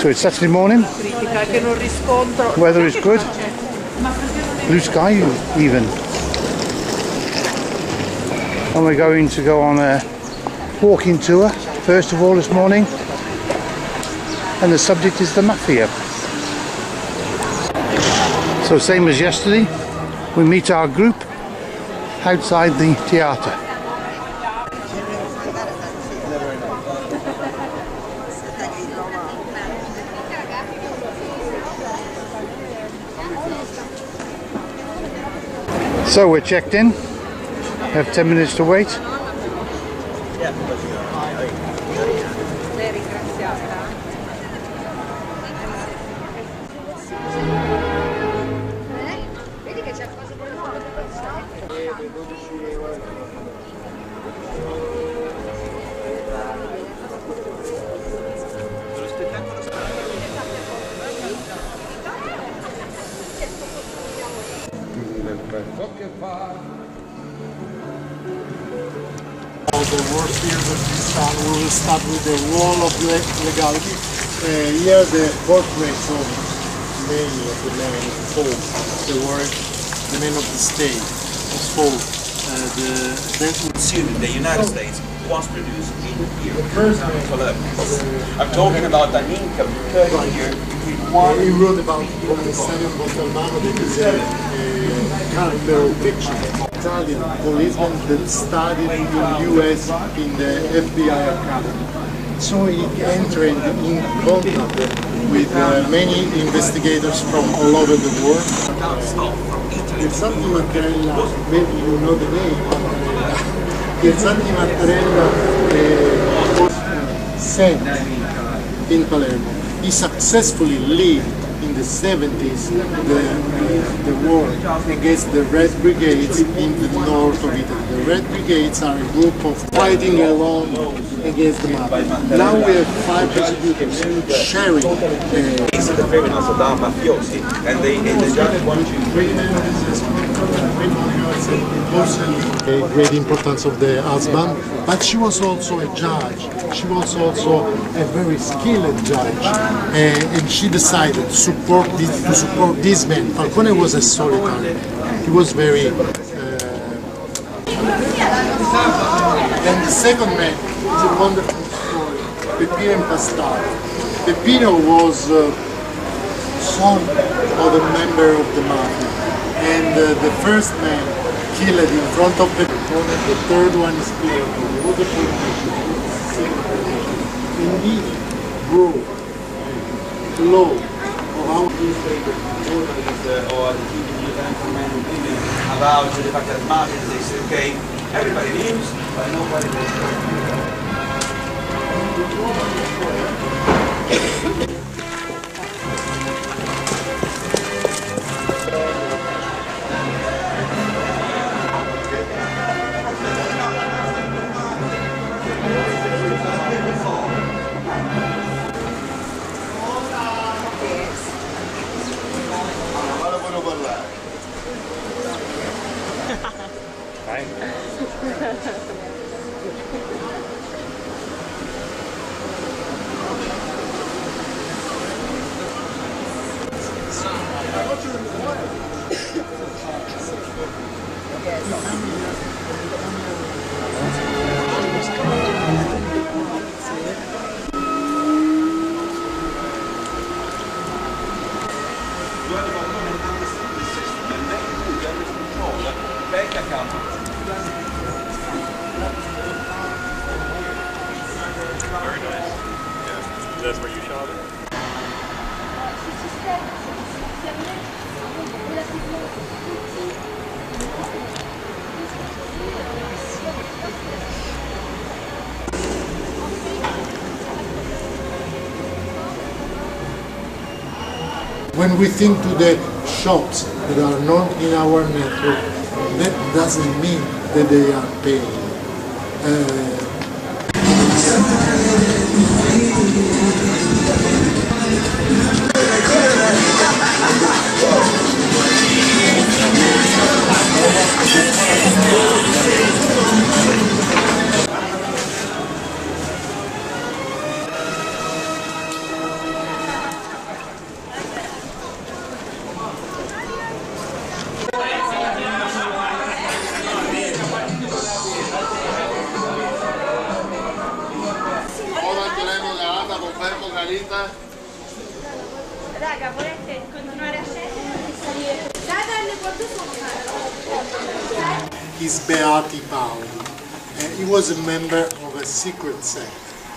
So it's Saturday morning, weather is good, blue sky even, and we're going to go on a walking tour first of all this morning, and the subject is the Mafia. So same as yesterday, we meet our group outside the theatre. So we're checked in, have 10 minutes to wait. The worst years of this time, we will start with the wall of legality. Here the portraits of many of the men fought. They were the men of the state. Was fought. Consumed in the United States was produced in here. Palermo. I'm talking about an income per year between one. He wrote about Commissario Montalbano, that is a character of fiction. Italian policeman that studied in the US in the FBI Academy. So he entered in contact with many investigators from all over the world. Santi Mattarella, maybe you know the name, Santi Mattarella was sent in Palermo. He successfully lived in the 70s the war against the Red Brigades in the north of Italy. The Red Brigades are a group of fighting along against the Mafia. Now we have 5 prosecutors sharing the criminals of the mafiosi, and they just want to a great importance of the husband, but she was also a judge. She was also a very skilled judge, and she decided to support this man. Falcone was a solitary. He was very. Then the second man is a wonderful story. Peppino Impastaro. Peppino was son of a member of the mafia, and the first man killed in front of the corner. The third one is clear. He was a politician. And he broke the law of our newspaper. Or the TV news men and women about the fact that mafia, they say, okay, everybody leaves, but nobody goes. Very nice. Yeah. That's where you shot it? When we think to the shops that are not in our network, that doesn't mean that they are paying. Margarita. Raga, volete continuare a scegliere? Dai, quanto sono caro? Is Beati Paoli. He was a member of a secret sect,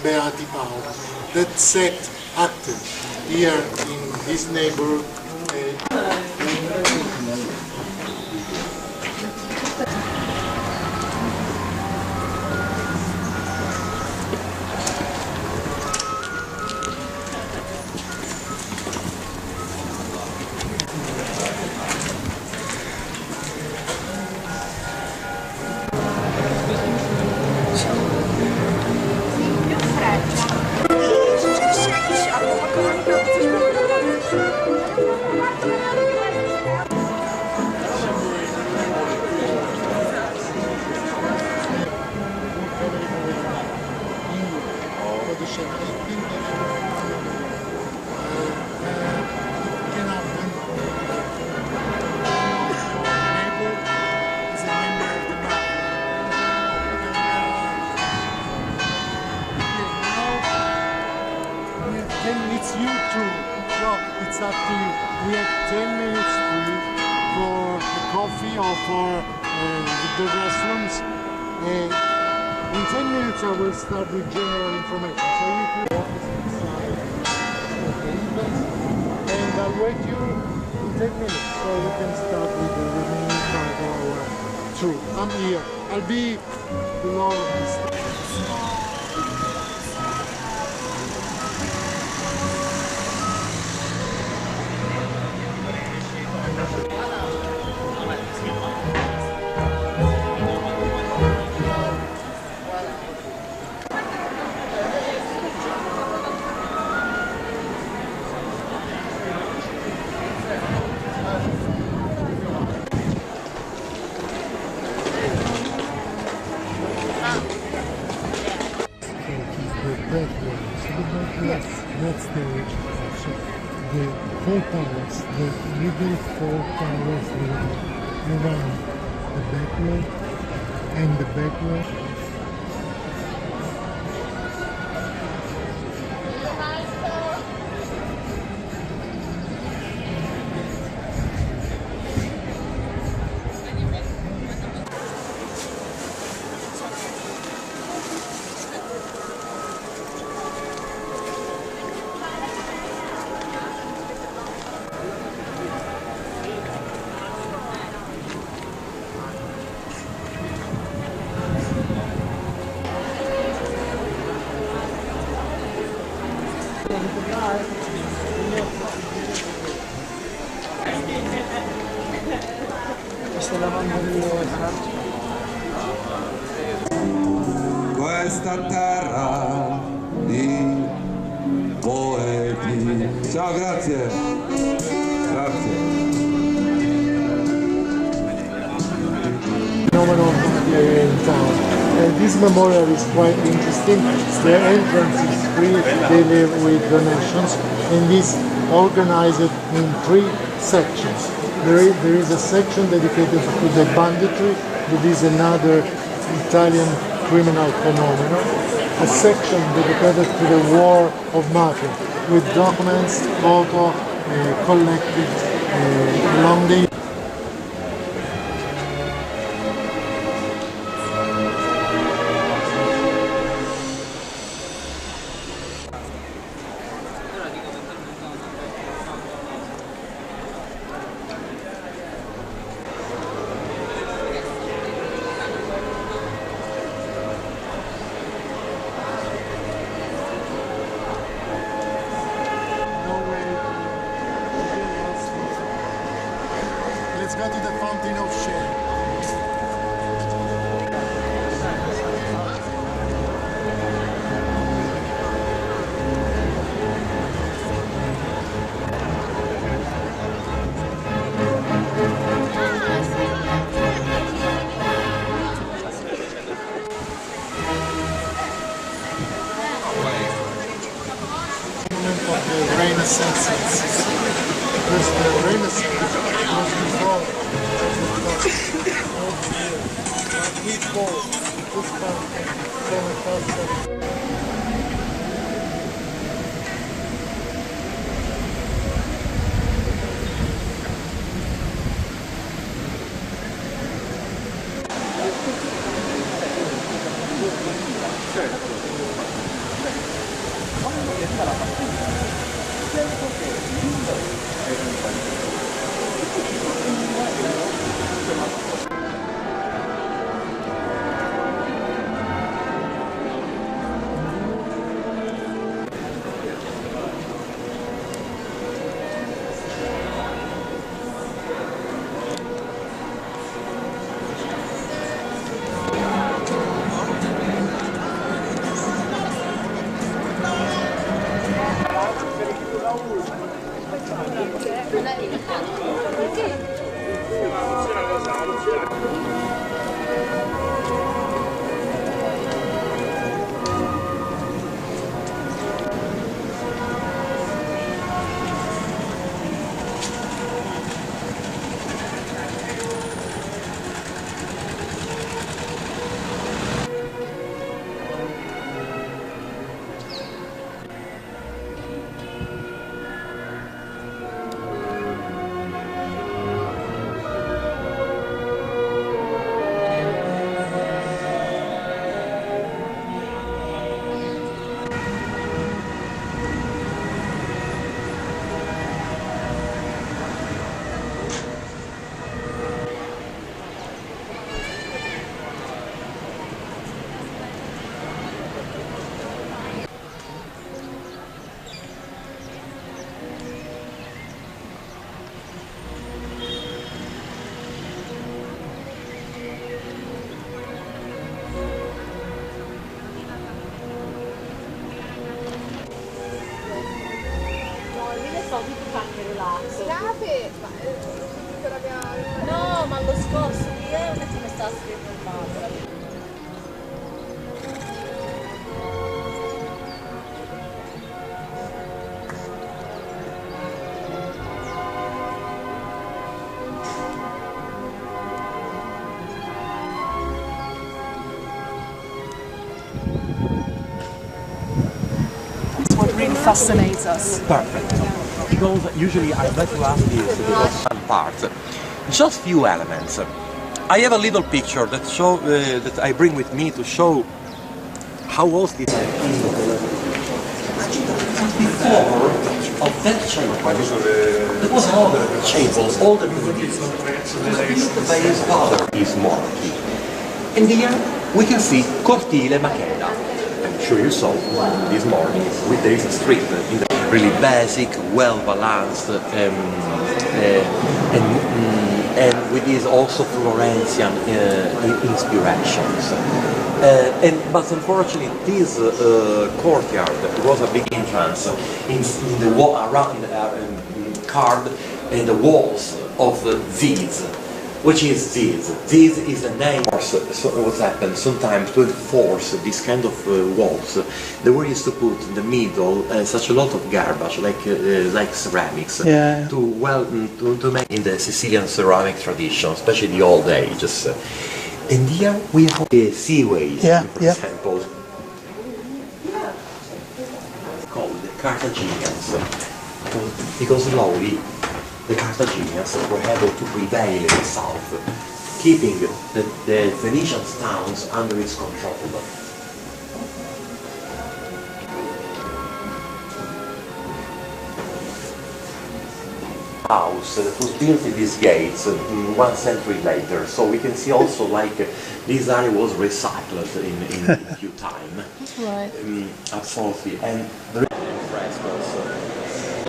Beati Paoli. That sect acted here in this neighborhood. It's you too. No, it's up to you. We have 10 minutes free for the coffee or for the restrooms. In 10 minutes I will start with general information. So you can walk inside and I'll wait you in 10 minutes so you can start with the remaining part of our tour. I'm here. I'll be below this. That's the original section. The four towers, the middle four towers will around the back wall and the back wall. Questa terra di poeti. Ciao, grazie. Grazie. Phenomenal here in town. This memorial is quite interesting. The entrance is free, they live with donations, and this organized in 3 sections. There is a section dedicated to the banditry, that is another Italian criminal phenomenon. A section dedicated to the war of mafia, with documents, photo, collected along the Let's go to the Fountain of Shame. Of the Renaissance in Sicily. Because the Renaissance was before this No, ma lo scorso di euro come sta scrivendo il mappa. What really fascinates us. Perfect. Because usually I'd like to ask you the fun part. Just few elements. I have a little picture that show that I bring with me to show how was this. Before of that chapel, there was another chapel, older building, built by his father, his monarchy. And here we can see Cortile Macheda. I'm sure you saw this morning with this street in the really basic, well-balanced, and with these also Florentian inspirations. But unfortunately, this courtyard was a big entrance in the wall around carved in the walls of these. Which is this? This is a name. So what happened sometimes to enforce this kind of walls, they were used to put in the middle such a lot of garbage, like ceramics, Yeah. to make in the Sicilian ceramic tradition, especially the old ages. And here we have the seaways, for example, called the Carthaginians, because slowly the Carthaginians were able to prevail in the south, keeping the Venetian towns under its control. House that was built in these gates 1 century later, so we can see also this area was recycled in due time. Right. Absolutely. And the frescoes.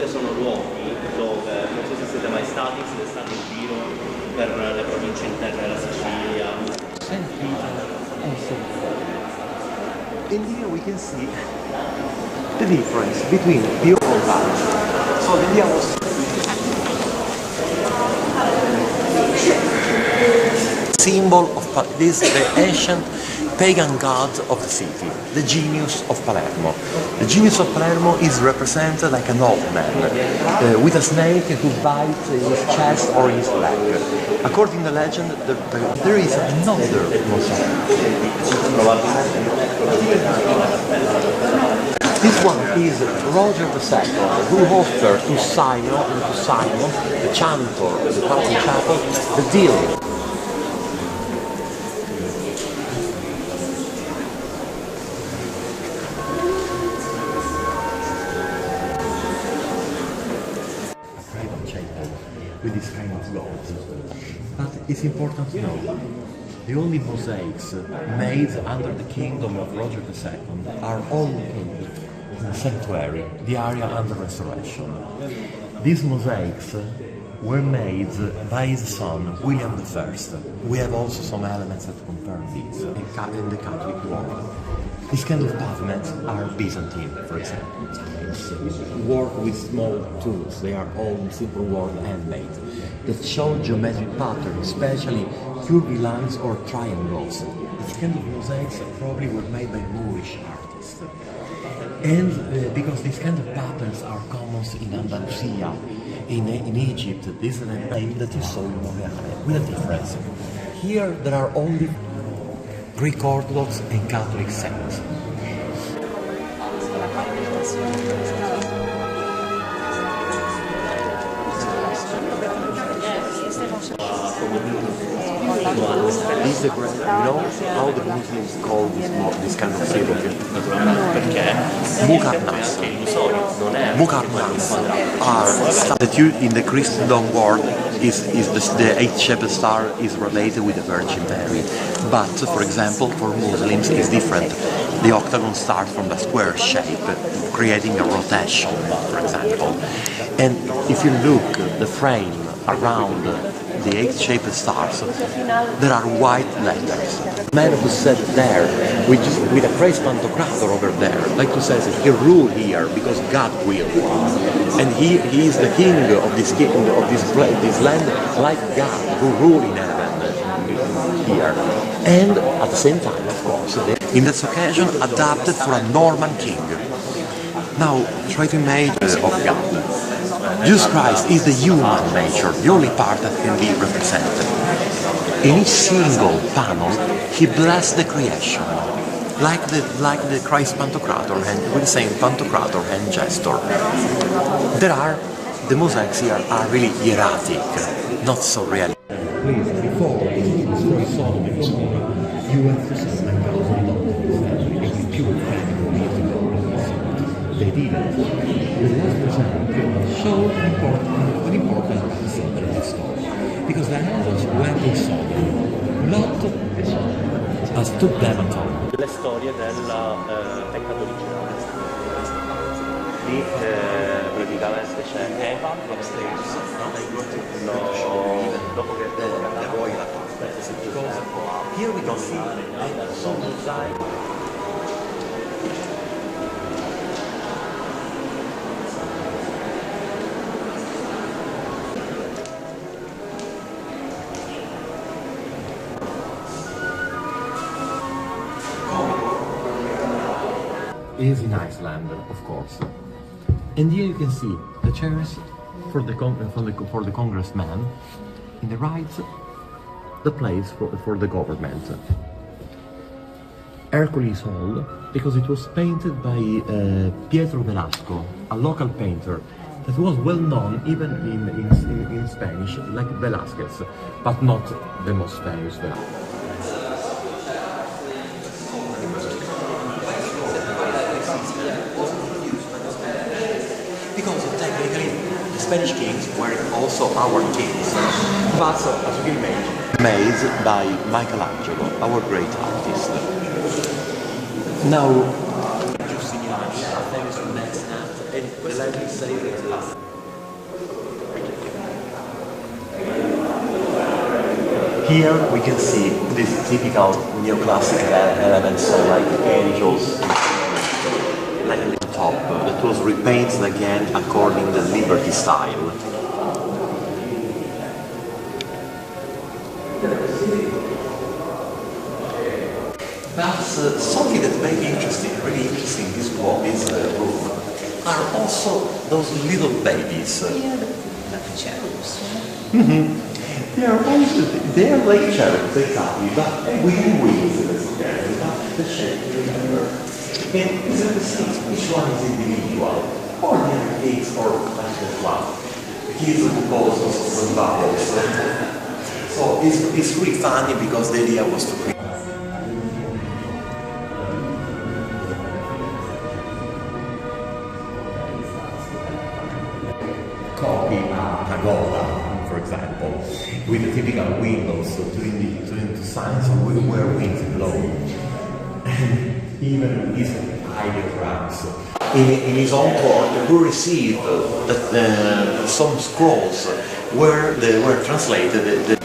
Sono luoghi dove, non so se siete mai stati in giro per le province interne della Sicilia. St. Peter and St. Paul. And here we can see the difference between the old times. So the idea was symbol of this, the ancient pagan god of the city, the genius of Palermo. The genius of Palermo is represented like an old man with a snake who bites his chest or his leg. According to the legend, there is another mosaic. This one is Roger II, who offered to Simon, the chantor of the Palatine Chapel, the deal. With this kind of gold. But it's important to know, the only mosaics made under the kingdom of Roger II are all located in the sanctuary, the area under restoration. These mosaics were made by his son, William I. We have also some elements that confirm this in the Catholic world. These kind of pavements are Byzantine, for example. Work with small tools, they are all simple work handmade, that show geometric patterns, especially curvy lines or triangles. These kind of mosaics probably were made by Moorish artists. And because these kind of patterns are common in Andalusia, in Egypt, this is a name that you saw in Montreal, with a difference. Here there are only Greek Orthodox and Catholic saints. This is you know how the Muslims call this kind of symbol? Mukarnas are that you in the Christendom world is the eighth shepherd star is related with the Virgin Mary, but for example for Muslims it's different. The octagon starts from the square shape, creating a rotation, for example. And if you look the frame around the eighth-shaped stars, there are white letters. The man who sat there with a Christ Pantocrator over there, like to say that he ruled here because God willed, and he is the king of this land, like God who ruled in heaven here. And at the same time, of course, in this occasion, adapted for a Norman king. Now, try to imagine of God. Jesus Christ is the human nature, the only part that can be represented. In each single panel, he blessed the creation, like the Christ Pantocrator, and with the same Pantocrator and gesture. The mosaics here are really hieratic, not so real. Please, before you destroy Sodom and Gomorrah, you have to send $1,000 because pure family to go. They did it. The last present showed an important concept in the story. Because the angels went in Sodom, not as took them at all. Le storie del peccato originale. Lì praticamente c'è Eva upstairs, no? Dopo che the royal here we don't see some design. Is in Iceland, of course. And here you can see the chairs for the congressman. In the right, the place for the government. Hercules Hall, because it was painted by Pietro Velasco, a local painter that was well known even in Spanish, like Velázquez, but not the most famous Velázquez. Because technically the Spanish kings were also our kings. Palazzo, as you can imagine, made by Michelangelo, our great artist. Now, Giustiniani are famous for next hand, and the legend says that here we can see these typical neoclassic elements like angels, like top that was repainted again according to the Liberty style. But something that may be interesting, really interesting, this room, are also those little babies. Yeah, like cherubs. They are like cherubs, exactly, but with wings, but the shape, remember. And each one is individual, ordinary kids or special one. Kids who pose from bubbles. So it's really funny because the idea was to create. Copy a pagoda, for example, with the typical windows to signs where winds blow. Even his ideograms. In his own court, who received some scrolls were translated.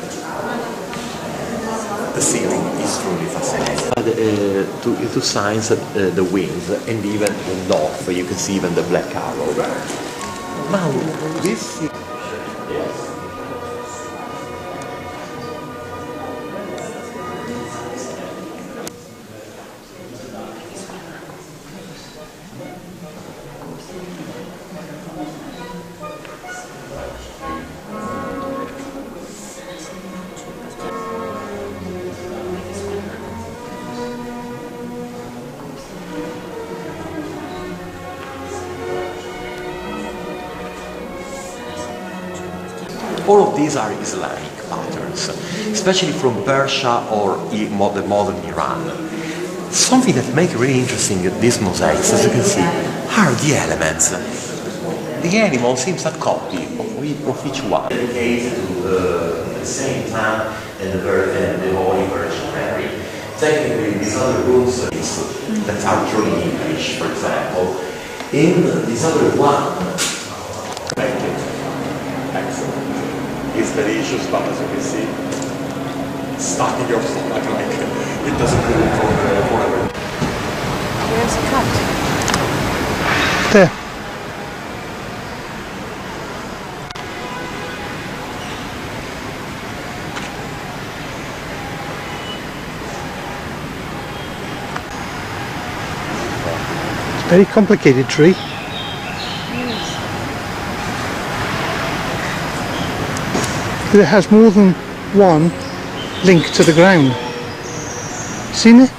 The ceiling is truly fascinating. Two signs, the winds and even the north. You can see even the black arrow there. Now this. Yes. All of these are Islamic patterns, especially from Persia or the modern Iran. Something that makes really interesting these mosaics, as you can see, are the elements. The animal seems a copy of each one. Dedicated to the same time and the Holy Virgin Mary. Technically, these other rooms that are truly English, for example. In this other one, excellent. It's delicious, but as you can see, stuck in your stomach, like it doesn't move forever. Where's the cut? There. It's a very complicated tree. But it has more than one link to the ground. Seen it?